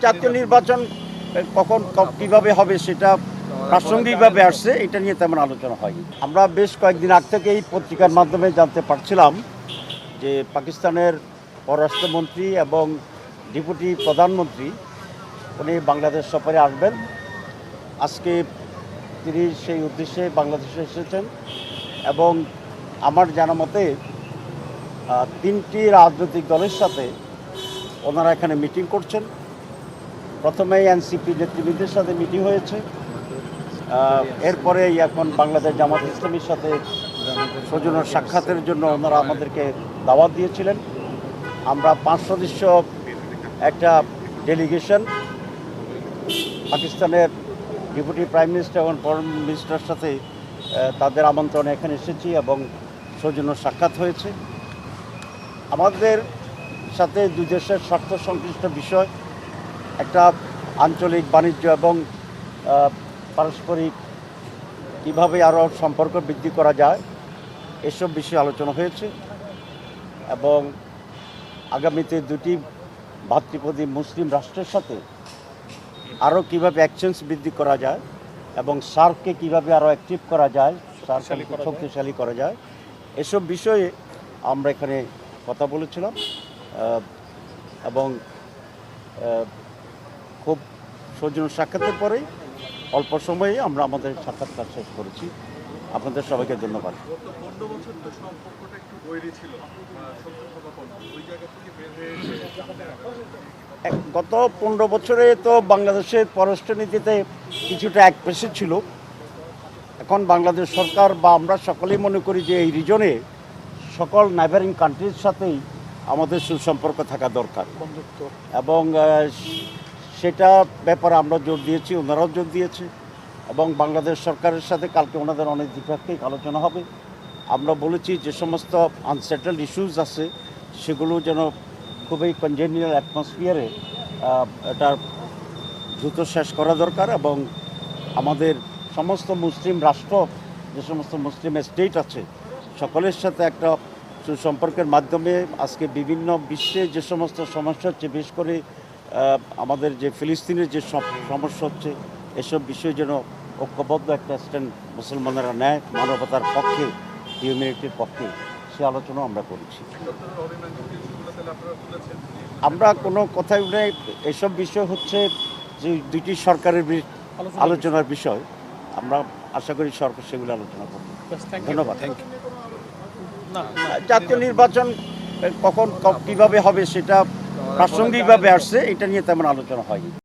জাতীয় নির্বাচন কখন কিভাবে হবে সেটা প্রাসঙ্গিকভাবে আসছে, এটা নিয়ে তেমন আলোচনা হয়। আমরা বেশ কয়েকদিন আগ থেকে এই পত্রিকার মাধ্যমে জানতে পারছিলাম যে পাকিস্তানের পররাষ্ট্রমন্ত্রী এবং ডেপুটি প্রধানমন্ত্রী উনি বাংলাদেশ সফরে আসবেন। আজকে তিনি সেই উদ্দেশ্যে বাংলাদেশে এসেছেন এবং আমার জানা মতে 3টি রাজনৈতিক দলের সাথে ওনারা এখানে মিটিং করছেন। প্রথমেই এনসিপি নেতৃবৃন্দের সাথে মিটিং হয়েছে, এরপরে এখন বাংলাদেশ জামাত ইসলামীর সাথে সৌজন্য সাক্ষাতের জন্য ওনারা আমাদেরকে দাওয়াত দিয়েছিলেন। আমরা 5 সদস্য একটা ডেলিগেশন পাকিস্তানের ডেপুটি প্রাইম মিনিস্টার এবং ফরেন মিনিস্টারের সাথে তাদের আমন্ত্রণে এখানে এসেছি এবং সৌজন্য সাক্ষাৎ হয়েছে। আমাদের সাথে দুই দেশের স্বার্থ সংশ্লিষ্ট বিষয়, একটা আঞ্চলিক বাণিজ্য এবং পারস্পরিক কীভাবে আরও সম্পর্ক বৃদ্ধি করা যায় এসব বিষয়ে আলোচনা হয়েছে এবং আগামীতে দুটি ভাতৃপ্রতিম মুসলিম রাষ্ট্রের সাথে আরও কীভাবে এক্সচেঞ্জ বৃদ্ধি করা যায় এবং সার্ককে কীভাবে আরও অ্যাক্টিভ করা যায়, সার্ককে শক্তিশালী করা যায়, এসব বিষয়ে আমরা এখানে কথা বলেছিলাম এবং খুব সৌজন্য সাক্ষাতের পরে অল্প সময়ে আমরা আমাদের সাক্ষাৎকার শেষ করেছি। আপনাদের সবাইকে ধন্যবাদ। গত 15 বছরে তো বাংলাদেশের পররাষ্ট্রনীতিতে কিছুটা একপেশে ছিল। এখন বাংলাদেশ সরকার বা আমরা সকলেই মনে করি যে এই রিজনে সকল নেইবারিং কান্ট্রির সাথেই আমাদের সুসম্পর্ক থাকা দরকার এবং সেটা ব্যাপারে আমরা জোর দিয়েছি, ওনারাও জোর দিয়েছে এবং বাংলাদেশ সরকারের সাথে কালকে ওনাদের অনেক দ্বিপাক্ষিক আলোচনা হবে। আমরা বলেছি যে সমস্ত আনসেটেলড ইস্যুস আছে সেগুলো যেন খুবই কনজেনিয়াল অ্যাটমসফিয়ারে এটা দ্রুত শেষ করা দরকার এবং আমাদের সমস্ত মুসলিম রাষ্ট্র, যে সমস্ত মুসলিম স্টেট আছে, সকলের সাথে একটা সুসম্পর্কের মাধ্যমে আজকে বিভিন্ন বিশ্বে যে সমস্ত সমস্যা হচ্ছে, বিশেষ করে আমাদের যে ফিলিস্তিনের যে সমস্যা হচ্ছে, এসব বিষয়ে যেন ঐক্যবদ্ধ একটা স্ট্যান্ড মুসলমানেরা নেয় মানবতার পক্ষে, হিউম্যানিটির পক্ষে, সে আলোচনা আমরা করেছি। আমরা কোনো কথাই নেই, এসব বিষয় হচ্ছে যে দুইটি সরকারের আলোচনার বিষয়। আমরা আশা করি সরকার সেগুলো আলোচনা করবে। ধন্যবাদ। জাতীয় নির্বাচন কখন কিভাবে হবে সেটা প্রাসঙ্গিকভাবে আসছে, এটা নিয়ে তেমন আলোচনা হয়নি।